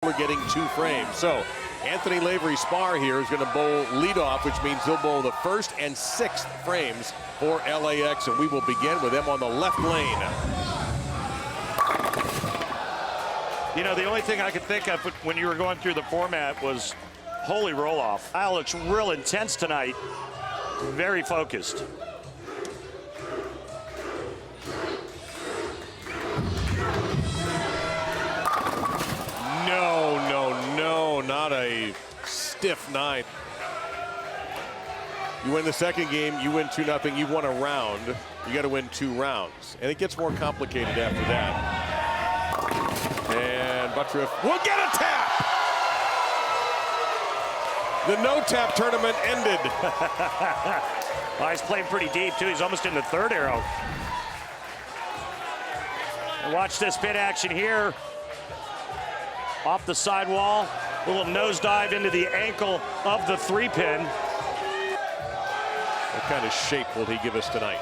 We're getting 2 frames. So Anthony Lavery Spar here is going to bowl leadoff, which means he'll bowl the 1st and 6th frames for LAX, and we will begin with them on the left lane. You know, the only thing I could think of when you were going through the format was holy roll-off. Kyle looks real intense tonight, very focused. No, not a stiff 9. You win the second game, you win 2-0, you won a round. You got to win 2 rounds. And it gets more complicated after that. And Buttriff will get a tap! The no-tap tournament ended. Well, he's playing pretty deep, too. He's almost in the 3rd arrow. And watch this pin action here. Off the sidewall, a little nosedive into the ankle of the 3-pin. What kind of shape will he give us tonight?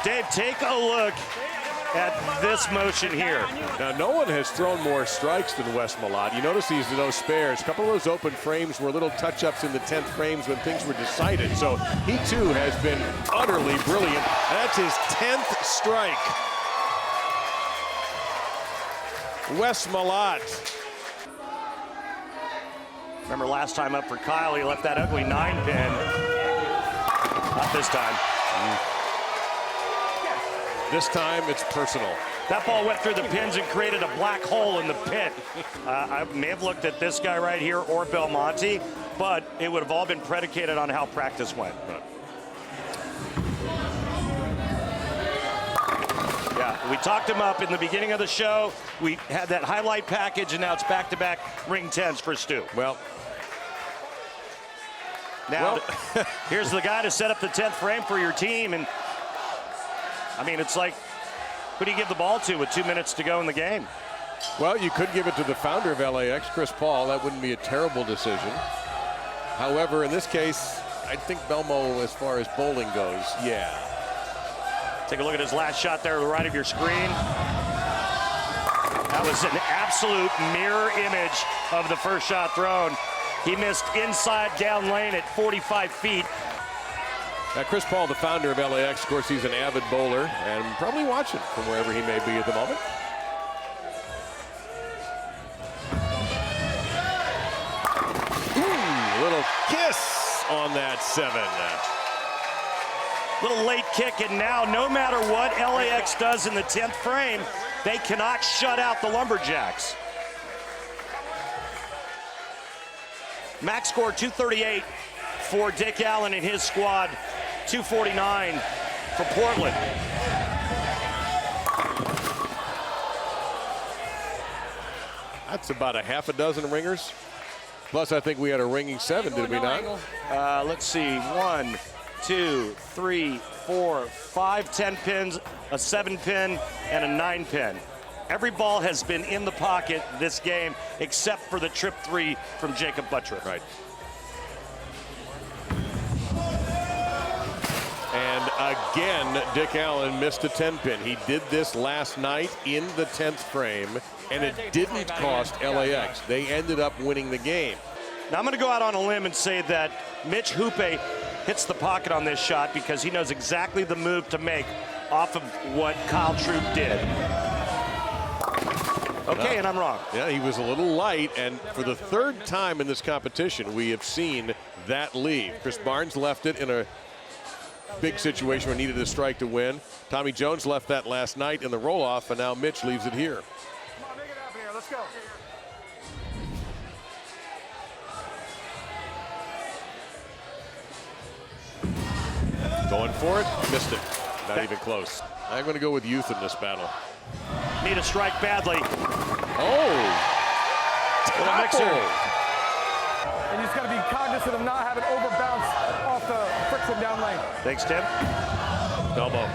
Dave, take a look at this motion here. Now, no one has thrown more strikes than Wes Malott. You notice these no spares. A couple of those open frames were little touch-ups in the 10th frames when things were decided. So he, too, has been utterly brilliant. That's his 10th strike. Wes Malott. Remember last time up for Kyle, he left that ugly 9-pin. Not this time. This time, it's personal. That ball went through the pins and created a black hole in the pit. I may have looked at this guy right here or Belmonte, but it would have all been predicated on how practice went. Yeah, we talked him up in the beginning of the show. We had that highlight package, and now it's back-to-back ring 10s for Stu. Well, now, here's the guy to set up the 10th frame for your team, and I mean, it's like, who do you give the ball to with 2 minutes to go in the game? well, you could give it to the founder of LAX, Chris Paul. That wouldn't be a terrible decision. However, in this case, I think Belmo, as far as bowling goes, yeah. Take a look at his last shot there to the right of your screen. That was an absolute mirror image of the first shot thrown. He missed inside down lane at 45 feet. Now, Chris Paul, the founder of LAX, of course, he's an avid bowler and probably watching from wherever he may be at the moment. Ooh, little kiss on that 7. Little late kick, and now no matter what LAX does in the 10th frame, they cannot shut out the Lumberjacks. Max score 238 for Dick Allen and his squad. 249 for Portland. That's about a half a dozen ringers. Plus, I think we had a ringing 7, did we not? Let's see, 1, 2, 3, 4, 5 10-pins, a 7-pin, and a 9-pin. Every ball has been in the pocket this game, except for the trip 3 from Jacob Buttriff. Right. And again, Dick Allen missed a 10-pin. He did this last night in the 10th frame, and it didn't cost LAX. They ended up winning the game. Now I'm going to go out on a limb and say that Mitch Hoope hits the pocket on this shot because he knows exactly the move to make off of what Kyle Troop did. Okay, and I'm wrong. Yeah, he was a little light, and for the 3rd time in this competition, we have seen that leave. Chris Barnes left it in a big situation where he needed a strike to win. Tommy Jones left that last night in the roll-off, and now Mitch leaves it here. Come on, make it happen here. Let's go. Going for it, missed it. Not even close. I'm going to go with youth in this battle. Need a strike badly. Oh! Little mixer. And you just got to be cognizant of not having overbounce off the friction down lane. Thanks, Tim. Elbow.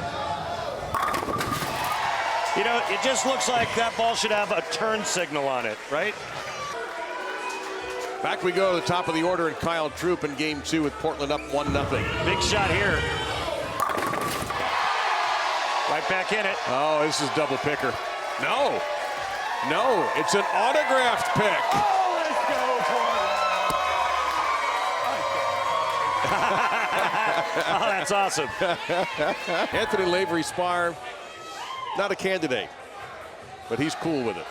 You know, it just looks like that ball should have a turn signal on it, right? Back we go to the top of the order, and Kyle Troop in game 2 with Portland up 1-0. Big shot here. Right back in it. Oh, this is double picker. No, it's an autographed pick. Oh, let's go, Oh, that's awesome. Anthony Lavery Spar, not a candidate, but he's cool with it.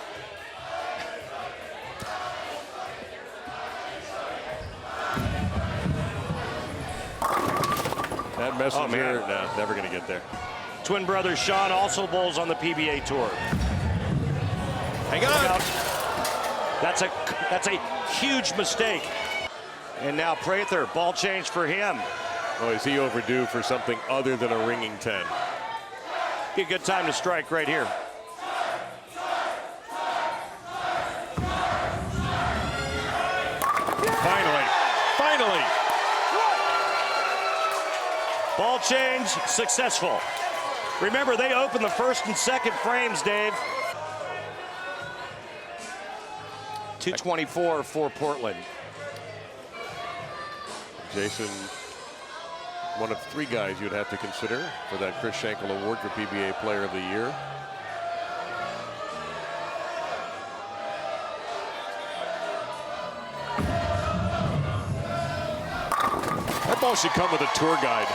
That messenger, no, never going to get there. Twin brother Sean also bowls on the PBA Tour. Hang on. That's a huge mistake. And now Prather, ball change for him. Oh, is he overdue for something other than a ringing 10? Be a good time to strike right here. Finally. Ball change successful. Remember, they open the first and second frames, Dave. 224 for Portland. Jason, one of 3 guys you'd have to consider for that Chris Schenkel Award for PBA Player of the Year. That ball should come with a tour guide.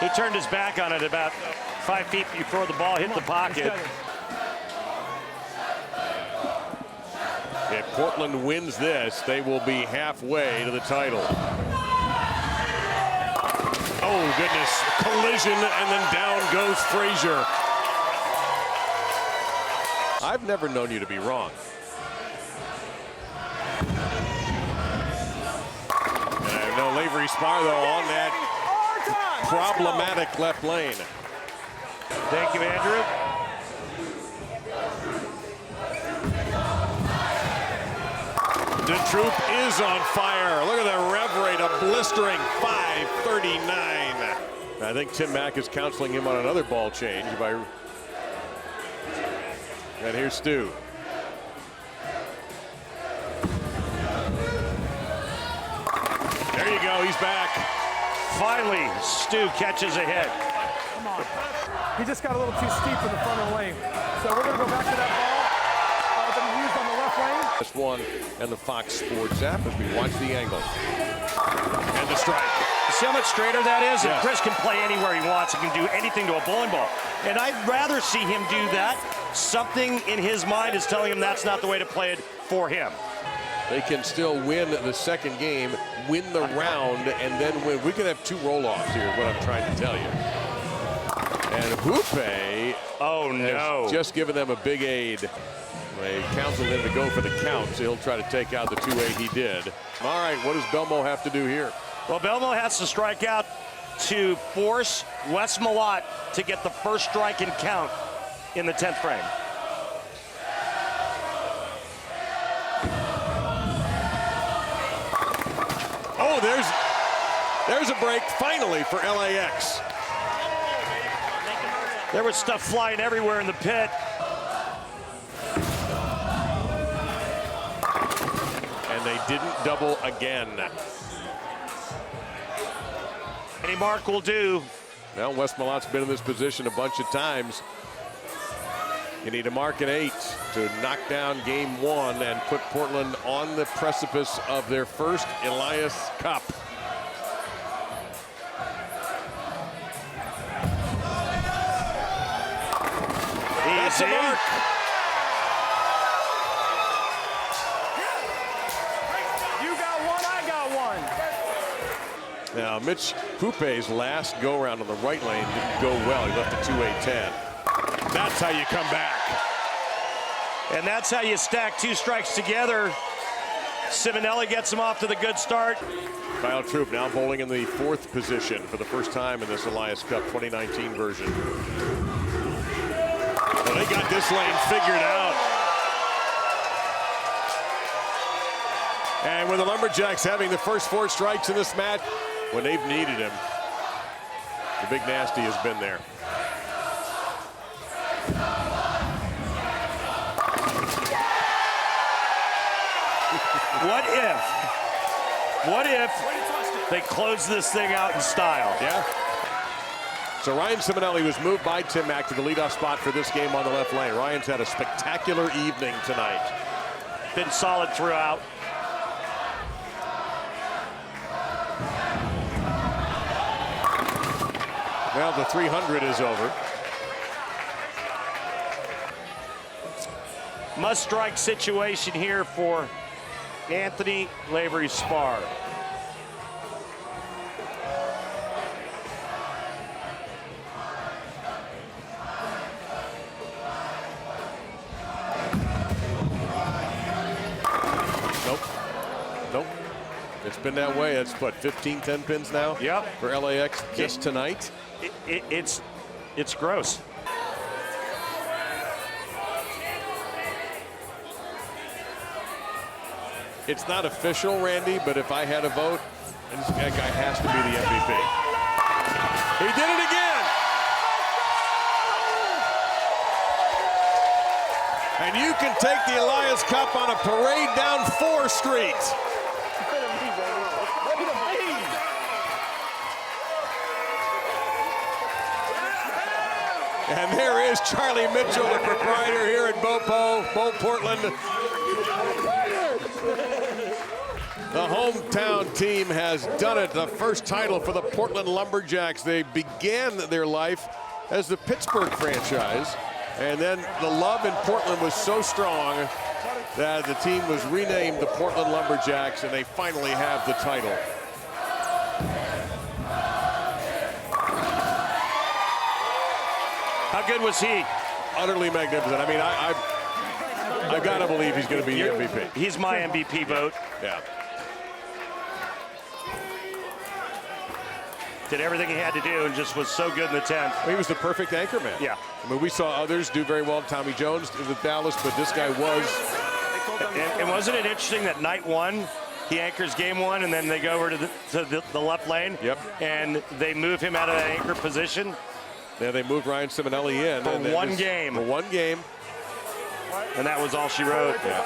He turned his back on it about 5 feet before the ball hit the pocket. If Portland wins this, they will be halfway to the title. Oh, goodness. Collision, and then down goes Frazier. I've never known you to be wrong. And I know Lavery Spar, though, on that problematic left lane. Thank you, Andrew. The Troop is on fire. Look at the rev rate, a blistering 539. I think Tim Mack is counseling him on another ball change. And here's Stu. There you go, he's back. Finally, Stu catches a hit. Come on. He just got a little too steep in the front of the lane. So we're going to go back to that ball that he used on the left lane. This one and the Fox Sports app as we watch the angle. And the strike. See how much straighter that is? Yes. And Chris can play anywhere he wants. He can do anything to a bowling ball. And I'd rather see him do that. Something in his mind is telling him that's not the way to play it for him. They can still win the second game, win the round, and then win. We could have 2 roll-offs here, is what I'm trying to tell you. And Hoope has just given them a big aid. They counseled him to go for the count, so he'll try to take out the 2-8 he did. All right, what does Belmo have to do here? Well, Belmo has to strike out to force Wes Malott to get the first strike and count in the 10th frame. Oh, there's a break finally for LAX. There was stuff flying everywhere in the pit. And they didn't double again. Any mark will do. Well, Wes Malott's been in this position a bunch of times. You need a mark at 8 to knock down game 1 and put Portland on the precipice of their first Elias Cup. That's a mark. You got one, I got one. Now, Mitch Hoope's last go-around on the right lane didn't go well. He left a 2-8-10. That's how you come back. And that's how you stack 2 strikes together. Simonelli gets him off to the good start. Kyle Troop now bowling in the 4th position for the first time in this Elias Cup 2019 version. Well, they got this lane figured out. And with the Lumberjacks having the first 4 strikes in this match, when they've needed him, the Big Nasty has been there. What if they close this thing out in style? Yeah. So Ryan Simonelli was moved by Tim Mack to the leadoff spot for this game on the left lane. Ryan's had a spectacular evening tonight. Been solid throughout. Now the 300 is over. Must-strike situation here for Anthony Lavery-Spar. Nope. It's been that way. It's what, 15 10 pins now? Yep. For LAX just tonight. It's gross. It's not official, Randy, but if I had a vote, that guy has to be the MVP. He did it again. And you can take the Elias Cup on a parade down 4th Street. And there is Charlie Mitchell, the proprietor here at Bo Portland. The hometown team has done it. The first title for the Portland Lumberjacks. They began their life as the Pittsburgh franchise. And then the love in Portland was so strong that the team was renamed the Portland Lumberjacks, and they finally have the title. How good was he? Utterly magnificent. I mean, I've got to believe he's going to be the MVP. He's my MVP vote. Yeah. Did everything he had to do and just was so good in the 10th. He was the perfect anchor man. Yeah. I mean, we saw others do very well. Tommy Jones with Dallas, but this guy was. And wasn't it interesting that night one, he anchors game one, and then they go over to the left lane? Yep. And they move him out of that anchor position. Yeah, they moved Ryan Simonelli in. For one game. For one game. And that was all she wrote. Yeah.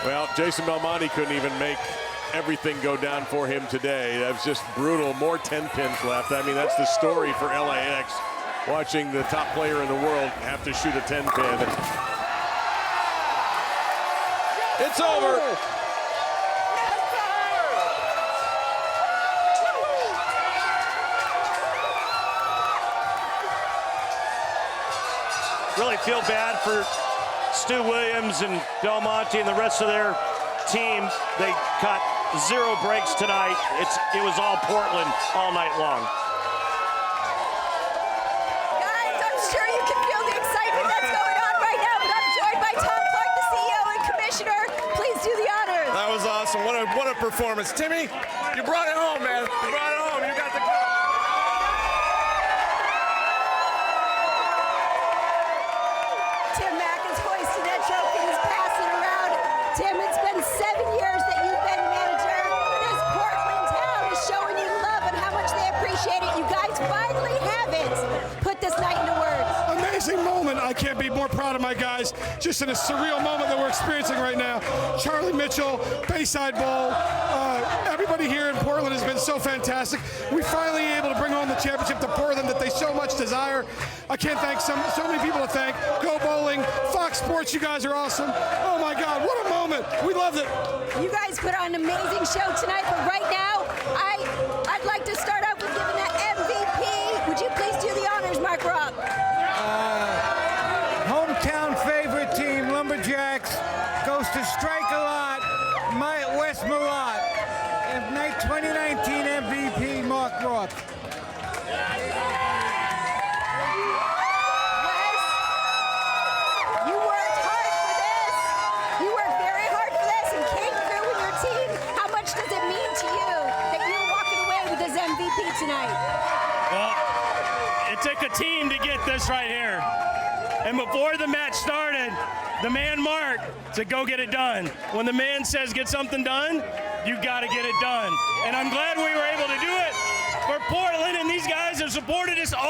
Well, Jason Belmonte couldn't even make everything go down for him today. That was just brutal. More 10 pins left. I mean, that's the story for LAX. Watching the top player in the world have to shoot a 10 pin. It's over. Really feel bad for Stu Williams and Belmonte and the rest of their team. They cut 0 breaks tonight. It was all Portland all night long. Guys, I'm sure you can feel the excitement that's going on right now, but I'm joined by Tom Clark, the CEO and Commissioner. Please do the honors. That was awesome. What a performance. Timmy, you brought it home, man. You brought it home. You got the cup. Tim Mack is hoisting that trophy. He's passing it around. Tim, it's been 7 years that you've been manager. This Portland town is showing you love and how much they appreciate it. You guys finally have it. Put this night into words. Amazing moment. I can't be more proud of my guys. Just in a surreal moment that we're experiencing right now. Charlie Mitchell, Bayside Bowl. Everybody here in Portland has been so fantastic. We finally able to bring home the championship to Portland that they so much desire. I can't thank so many people to thank. Go Bowling, Fox Sports, you guys are awesome. Oh my God, what a moment. We loved it. You guys put on an amazing show tonight, but right now, I'd like to start out with giving that MVP. Would you please do the honors, Mark Robb? Hometown favorite team, Lumberjacks, goes to Strike a Lot, West Malott. And 2019 MVP, Mark Roth. You worked hard for this. You worked very hard for this and came through with your team. How much does it mean to you that you're walking away with this MVP tonight? Well, it took a team to get this right here. And before the match started, the man Mark said, go get it done. When the man says get something done, you got to get it done. And I'm glad we were able to do it for Portland, and these guys have supported us all